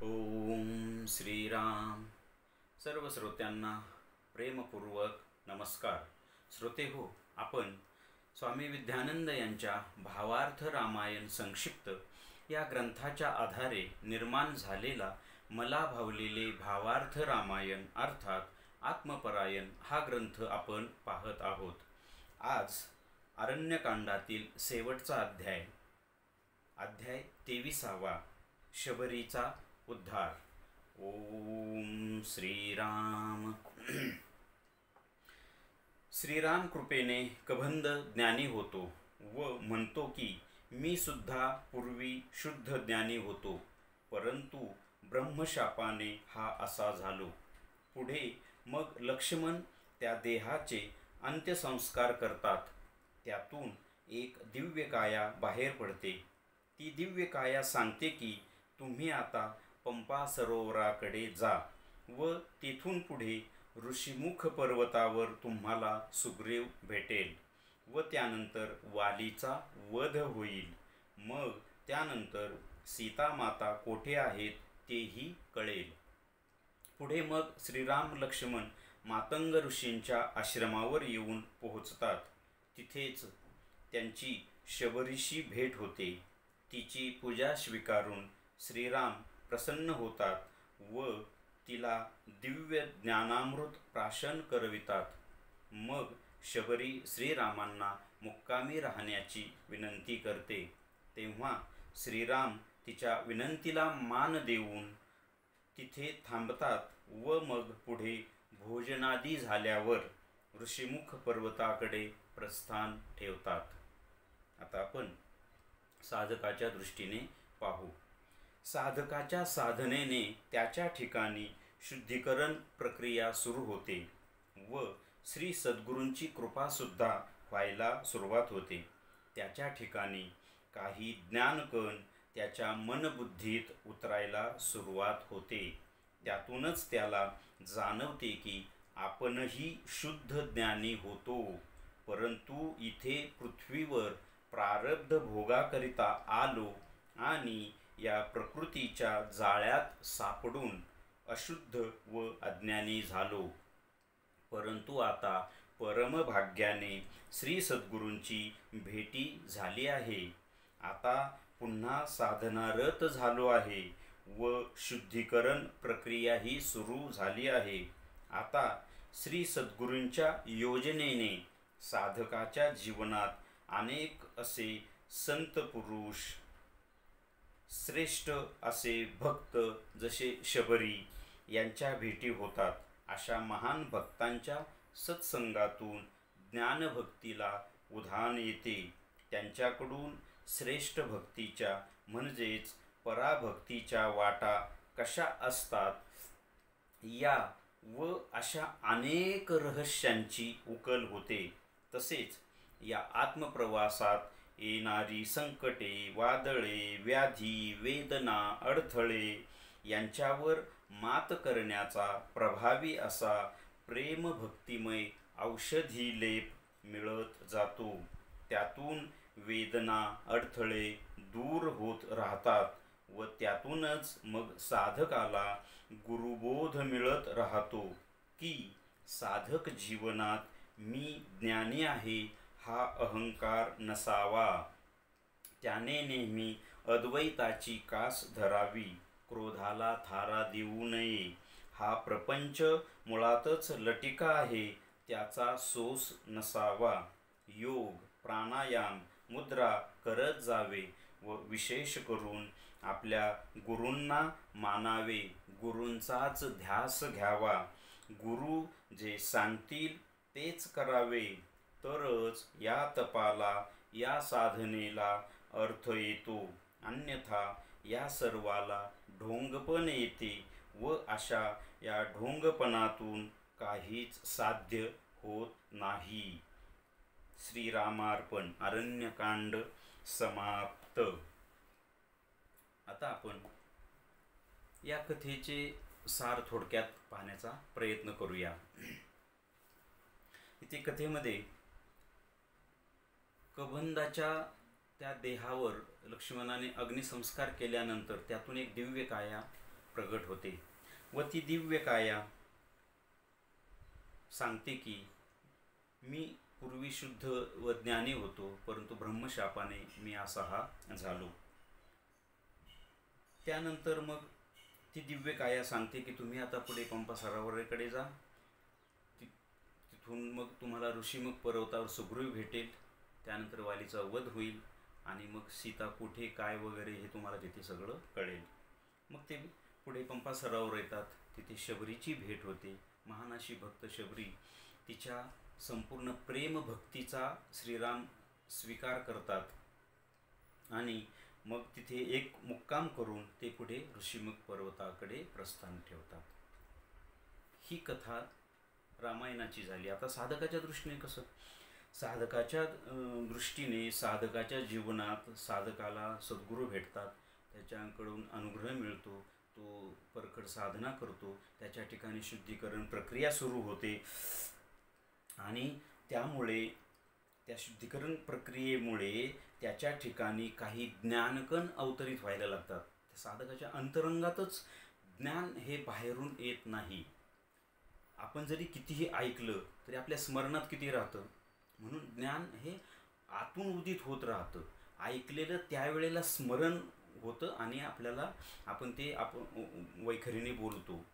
ओम श्रीराम. सर्व श्रोत्यांना प्रेमपूर्वक नमस्कार. श्रोते हो, आपण स्वामी विद्यानंद यांच्या भावार्थ रामायण संक्षिप्त या ग्रंथाच्या आधारे निर्माण झालेला मला भावलेले भावार्थ रामायण अर्थात आत्मपरायण हा ग्रंथ आपण पाहत आहोत. आज अरण्यकांडातील शेवटचा अध्याय 23वा शबरीचा उद्धार. ओम श्रीराम. श्रीराम कृपेने कबंध ज्ञानी होतो व म्हणतो की मी सुद्धा पूर्वी शुद्ध ज्ञानी होतो, परंतु ब्रह्मशापाने हा असा झालो. पुढे मग लक्ष्मण त्या देहाचे अंत्यसंस्कार करतात. त्यातून एक दिव्य काया बाहेर पडते. ती दिव्य काया सांगते की तुम्ही आता पंपा सरोवराकडे जा व तेथून पुढे ऋषीमुख पर्वतावर तुम्हाला सुग्रीव भेटेल व त्यानंतर वालीचा वध होईल. मग त्यानंतर सीतामाता कोठे आहेत तेही कळेल. पुढे मग श्रीराम लक्ष्मण मातंग ऋषींच्या आश्रमावर येऊन पोहोचतात. तिथेच त्यांची शबरीशी भेट होते. तिची पूजा स्वीकारून श्रीराम प्रसन्न होतात व तिला दिव्य ज्ञानामृत प्राशन करवितात. मग शबरी श्रीरामांना मुक्कामी राहण्याची विनंती करते. तेव्हा श्रीराम तिच्या विनंतीला मान देऊन तिथे थांबतात व मग पुढे भोजनादी झाल्यावर ऋषीमुख पर्वताकडे प्रस्थान ठेवतात. आता आपण साधकाच्या दृष्टीने पाहू. साधकाच्या साधनेने त्याच्या ठिकाणी शुद्धीकरण प्रक्रिया सुरू होते व श्री सद्गुरूंची कृपासुद्धा व्हायला सुरुवात होते. त्याच्या ठिकाणी काही ज्ञानकण त्याच्या मनबुद्धीत उतरायला सुरुवात होते. त्यातूनच त्याला जाणवते की आपणही शुद्ध ज्ञानी होतो, परंतु इथे पृथ्वीवर प्रारब्ध भोगाकरिता आलो आणि या प्रकृतीच्या जाळ्यात सापडून अशुद्ध व अज्ञानी झालो. परंतु आता परमभाग्याने श्री सद्गुरूंची भेटी झाली आहे. आता पुन्हा साधनारत झालो आहे व शुद्धीकरण प्रक्रियाही सुरू झाली आहे. आता श्री सद्गुरूंच्या योजनेने साधकाच्या जीवनात अनेक असे संत पुरुष, श्रेष्ठ असे भक्त जसे शबरी यांच्या भेटी होतात. अशा महान भक्तांच्या सत्संगातून ज्ञानभक्तीला उधाण येते. त्यांच्याकडून श्रेष्ठ भक्तीच्या म्हणजेच पराभक्तीच्या वाटा कशा असतात या व अशा अनेक रहस्यांची उकल होते. तसेच या आत्मप्रवासात येणारी संकटे, वादळे, व्याधी, वेदना, अडथळे यांच्यावर मात करण्याचा प्रभावी असा प्रेमभक्तिमय औषधी लेप मिळत जातो. त्यातून वेदना, अडथळे दूर होत राहतात व त्यातूनच मग साधकाला गुरुबोध मिळत राहतो की साधक जीवनात मी ज्ञानी आहे हा अहंकार नसावा. त्याने नेहमी अद्वैताची कास धरावी, क्रोधाला थारा देऊ नये. हा प्रपंच मुळातच लटिका आहे त्याचा सोस नसावा. योग, प्राणायाम, मुद्रा करत जावे व विशेष करून आपल्या गुरूंना मानावे. गुरूंचाच ध्यास घ्यावा. गुरु जे सांगतील तेच करावे, तरच या तपाला, या साधनेला अर्थ येतो. अन्यथा या सर्वाला ढोंगपण येते व अशा या ढोंगपणातून काहीच साध्य होत नाही. श्रीरामार्पण. अरण्यकांड समाप्त. आता आपण या कथेचे सार थोडक्यात पाहण्याचा प्रयत्न करूया. इथे कथेमध्ये कबंधाच्या त्या देहावर लक्ष्मणाने अग्निसंस्कार केल्यानंतर त्यातून एक दिव्य काया प्रगट होते व ती दिव्य काया सांगते की मी पूर्वी शुद्ध व ज्ञानी होतो, परंतु ब्रह्मशापाने मी असा हा झालो. त्यानंतर मग ती दिव्य काया सांगते की तुम्ही आता पुढे पंपा सरोवराकडे जा. तिथून मग तुम्हाला ऋषीमुख पर्वतावर सुग्रीव भेटेल. त्यानंतर वालीचा वध होईल आणि मग सीता कुठे काय वगैरे हे तुम्हाला तिथे सगळं कळेल. मग ते पुढे पंपा सरोवर येतात. तिथे शबरीची भेट होते. महान अशी भक्त शबरी तिच्या संपूर्ण प्रेम भक्तीचा श्रीराम स्वीकार करतात आणि मग तिथे एक मुक्काम करून ते पुढे ऋषीमुख पर्वताकडे प्रस्थान ठेवतात. ही कथा रामायणाची झाली. आता साधकाच्या दृष्टीने कसं, साधकाच्या दृष्टीने साधकाच्या जीवनात साधकाला सद्गुरू भेटतात, त्याच्याकडून अनुग्रह मिळतो, तो परखड साधना करतो, त्याच्या ठिकाणी शुद्धीकरण प्रक्रिया सुरू होते आणि त्यामुळे त्या शुद्धीकरण प्रक्रियेमुळे त्याच्या ठिकाणी काही ज्ञानकण अवतरित व्हायला लागतात. साधकाच्या अंतरंगातच ज्ञान हे बाहेरून येत नाही. आपण जरी कितीही ऐकलं तरी आपल्या स्मरणात किती राहतं. म्हणून ज्ञान हे आतून उदित होत राहतं. ऐकलेलं त्यावेळेला स्मरण होतं आणि आपल्याला आपण ते वैखरीने बोलतो.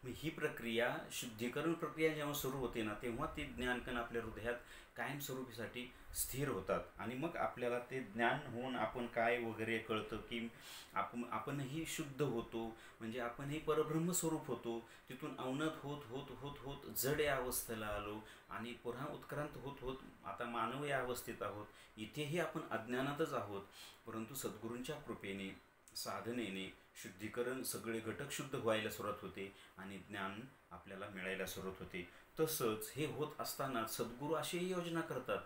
ही प्रक्रिया, शुद्धीकरण प्रक्रिया जेव्हा सुरू होते ना, तेव्हा ते ज्ञानकण आपल्या हृदयात कायमस्वरूपीसाठी स्थिर होतात आणि मग आपल्याला ते ज्ञान होऊन आपण काय वगैरे कळतं की आपणही शुद्ध होतो, म्हणजे आपणही परब्रह्म स्वरूप होतो. तिथून अवनत होत होत होत होत जड या अवस्थेला आलो आणि पुन्हा उत्क्रांत होत होत आता मानव या अवस्थेत आहोत. इथेही आपण अज्ञानातच आहोत, परंतु सद्गुरूंच्या कृपेने, साधनेने शुद्धीकरण सगळे घटक शुद्ध व्हायला सुरुवात होते आणि ज्ञान आपल्याला मिळायला सुरुवात होते. तसंच हे होत असताना सद्गुरू अशीही योजना करतात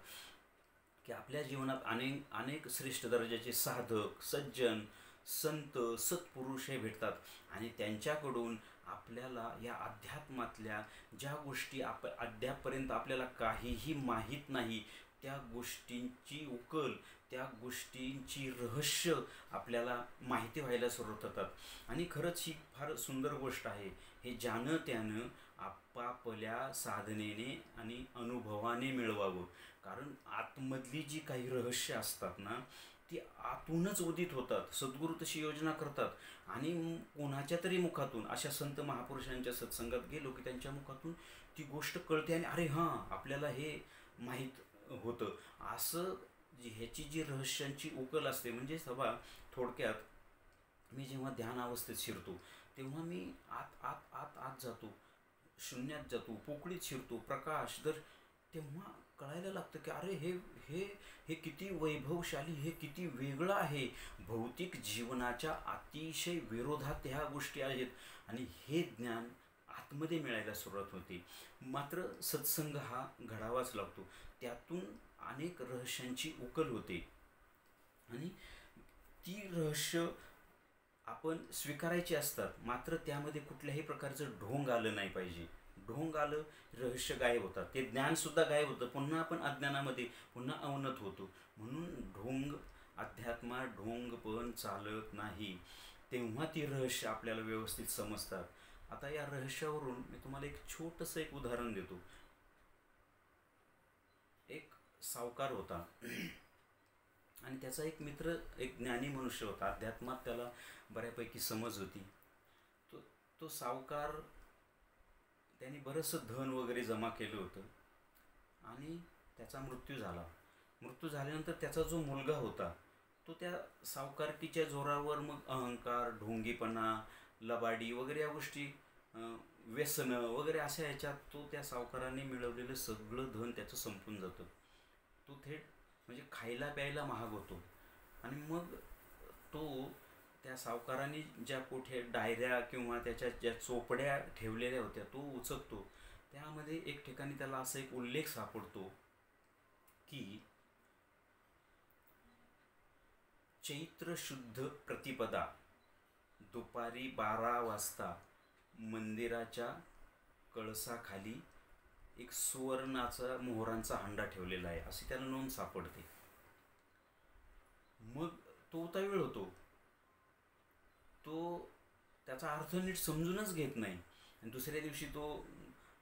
की आपल्या जीवनात अनेक श्रेष्ठ दर्जाचे साधक, सज्जन, संत, सत्पुरुष हे भेटतात आणि त्यांच्याकडून आपल्याला या अध्यात्मातल्या ज्या गोष्टी अद्यापपर्यंत आपल्याला काहीही माहीत नाही, त्या गोष्टींची उकल, त्या गोष्टींची रहस्य आपल्याला माहिती व्हायला सुरुवात होतात. आणि खरंच ही फार सुंदर गोष्ट आहे. हे ज्यानं त्यानं आपापल्या साधनेने आणि अनुभवाने मिळवावं. कारण आतमधली जी काही रहस्य असतात ना, ती आतूनच उदित होतात. सद्गुरू तशी योजना करतात आणि कोणाच्या तरी मुखातून, अशा संत महापुरुषांच्या सत्संगात गेलो की त्यांच्या मुखातून ती गोष्ट कळते आणि अरे हां, आपल्याला हे माहीत होतं. असं ह्याची जी रहस्यांची उकल असते. म्हणजे सभा थोडक्यात मी जेव्हा ध्यान अवस्थेत शिरतो तेव्हा मी आत आत आत आत जातो, शून्यात जातो, पोकळीत शिरतो, प्रकाश दर तेव्हा कळायला लागतं की अरे हे हे हे किती वैभवशाली, हे किती वेगळं आहे. भौतिक जीवनाच्या अतिशय विरोधात ह्या गोष्टी आहेत आणि हे ज्ञान आतमध्ये मिळायला सुरुवात होते. मात्र सत्संग हा घडावाच लागतो. त्यातून अनेक रहस्यांची उकल होते आणि ती रहस्य आपण स्वीकारायची असतात. मात्र त्यामध्ये कुठल्याही प्रकारचं ढोंग आलं नाही पाहिजे. ढोंग आलं, रहस्य गायब होतात, ते ज्ञानसुद्धा गायब होतं. पुन्हा आपण अज्ञानामध्ये पुन्हा अवनत होतो. म्हणून अध्यात्मात ढोंग पण चालत नाही. तेव्हा ती रहस्य आपल्याला व्यवस्थित समजतात. आता या रहस्यावरून मी तुम्हाला एक छोटंसं एक उदाहरण देतो. एक सावकार होता आणि त्याचा एक मित्र, एक ज्ञानी मनुष्य होता. अध्यात्मात त्याला बऱ्यापैकी समज होती. तो सावकार त्याने बरंचसं धन वगैरे जमा केलं होतं आणि त्याचा मृत्यू झाला. मृत्यू झाल्यानंतर त्याचा जो मुलगा होता तो त्या सावकारकीच्या जोरावर मग अहंकार, ढोंगीपणा, लबाडी वगैरे या गोष्टी, व्यसनं वगैरे अशा ह्याच्यात तो त्या सावकाराने मिळवलेलं सगळं धन त्याचं संपून जातं. तो थेट म्हणजे खायला प्यायला महाग होतो. आणि मग तो त्या सावकाराने ज्या कुठे डायऱ्या किंवा त्याच्या ज्या चोपड्या ठेवलेल्या होत्या तो उचकतो. त्यामध्ये एक ठिकाणी त्याला असा एक उल्लेख सापडतो की चैत्र शुद्ध प्रतिपदा दुपारी 12 वाजता मंदिराच्या कळसाखाली एक सुवर्णाचा मोहरांचा हंडा ठेवलेला आहे, अशी त्याला नोंद सापडते. मग तो उतावीळ होतो. तो त्याचा अर्थ नीट समजूनच घेत नाही. आणि दुसऱ्या दिवशी तो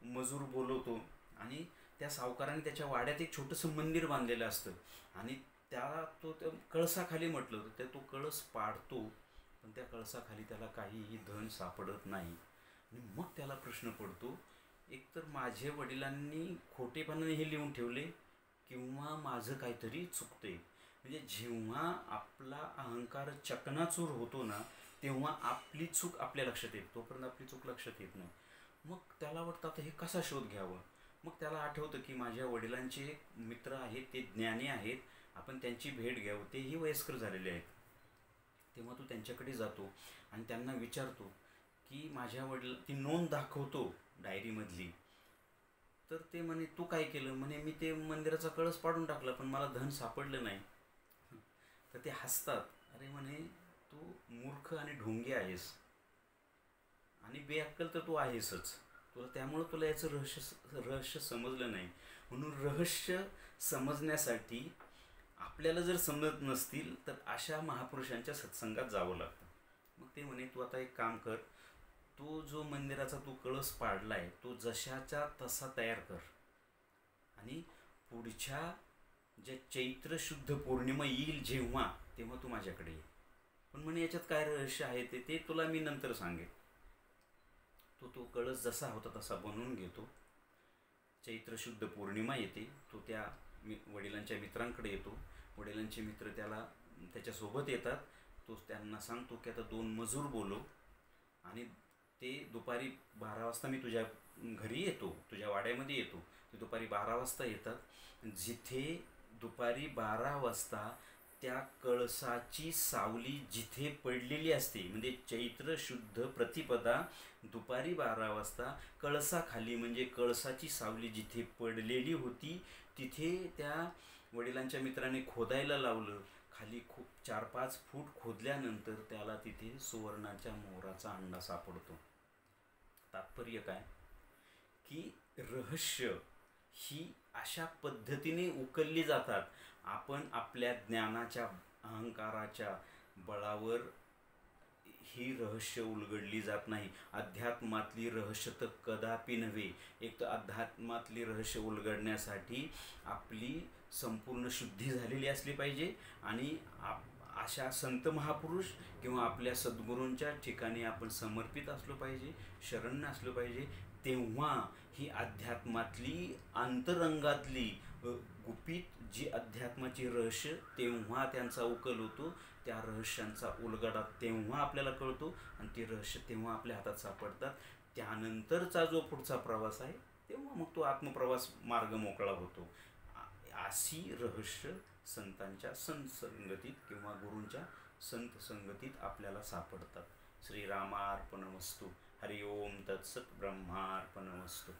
मजूर बोलवतो आणि त्या सावकाराने त्याच्या वाड्यात एक छोटंसं मंदिर बांधलेलं असतं आणि त्याला तो त्या कळसाखाली म्हटलं होतं, तर तो कळस पाडतो, पण त्या कळसाखाली त्याला काहीही धन सापडत नाही. आणि मग त्याला प्रश्न पडतो, एकतर माझ्या वडिलांनी खोटेपणाने हे लिहून ठेवले किंवा माझं काहीतरी चुकते. म्हणजे जेव्हा आपला अहंकार चकनाचूर होतो ना, तेव्हा आपली चूक आपल्या लक्षात येते, तोपर्यंत आपली चूक लक्षात येत नाही. मग त्याला वाटतं आता हे कसा शोध घ्यावं. मग त्याला आठवतं की माझ्या वडिलांचे एक मित्र आहेत, ते ज्ञानी आहेत, आपण त्यांची भेट घ्यावं, तेही वयस्कर झालेले आहेत. तेव्हा तो त्यांच्याकडे जातो आणि त्यांना विचारतो की माझ्या वडील ती नोंद दाखवतो डायरीमधली. तर ते म्हणे तू काय केलं. म्हणे मी ते मंदिराचा कळस पाडून टाकला, पण मला धन सापडलं नाही. तर ते हसतात. अरे म्हणे तू मूर्ख आणि ढोंगी आहेस आणि बेअक्कल तर तू आहेसच. त्यामुळं तुला याचं रहस्य समजलं नाही. म्हणून रहस्य समजण्यासाठी आपल्याला जर समजत नसतील तर अशा महापुरुषांच्या सत्संगात जावं लागतं. मग ते म्हणे तू आता एक काम कर, तो जो मंदिराचा तू कळस पाडलाय तो जशाचा तसा तयार कर आणि पुढच्या ज्या चैत्र शुद्ध पौर्णिमा येईल जेव्हा, तेव्हा तू माझ्याकडे ये. पण म्हणे याच्यात काय रहस्य आहे ते ते तुला मी नंतर सांगेन. तो कळस जसा होता तसा बनवून घेतो. चैत्र शुद्ध पौर्णिमा येते, तो त्या वडिलांच्या मित्रांकडे येतो. वडिलांचे मित्र त्याच्यासोबत येतात. तो त्यांना सांगतो की आता 2 मजूर बोलव आणि ते दुपारी 12 वाजता मी तुझ्या घरी येतो, तुझ्या वाड्यामध्ये येतो. ते दुपारी 12 वाजता येतात. जिथे दुपारी 12 वाजता त्या कळसाची सावली जिथे पडलेली असते, म्हणजे चैत्र शुद्ध प्रतिपदा दुपारी 12 वाजता कळसाखाली, म्हणजे कळसाची सावली जिथे पडलेली होती तिथे त्या वडिलांच्या मित्राने खोदायला लावलं. खाली खूप 4-5 फूट खोदल्यानंतर त्याला तिथे सुवर्णाच्या मोराचा अंडा सापडतो. तात्पर्य काय की रहस्य ही अशा पद्धतीने उकलली जातात. आपण आपल्या ज्ञानाच्या अहंकाराच्या बळावर ही रहस्य उलगडली जात नाही. अध्यात्मातली रहस्य तर कदापि नव्हे. एक तर अध्यात्मातली रहस्य उलगडण्यासाठी आपली संपूर्ण शुद्धी झालेली असली पाहिजे आणि अशा संत महापुरुष किंवा आपल्या सद्गुरूंच्या ठिकाणी आपण समर्पित असलो पाहिजे, शरण असलो पाहिजे. तेव्हा ही अध्यात्मातली अंतरंगातली गुपित जी अध्यात्माची रहस्य तेव्हा त्यांचा उकल होतो. त्या रहस्यांचा उलगडा तेव्हा आपल्याला कळतो आणि ते रहस्य तेव्हा आपल्या हातात सापडतात. त्यानंतरचा जो पुढचा प्रवास आहे तेव्हा मग तो आत्मप्रवास मार्ग मोकळा होतो. अशी रहस्य संतांच्या संगतीत किंवा गुरूंच्या संत संगतीत आपल्याला सापडतात. श्रीरामार्पणमस्तु. हरि ओम तत्सत. ब्रह्मार्पणमस्तु.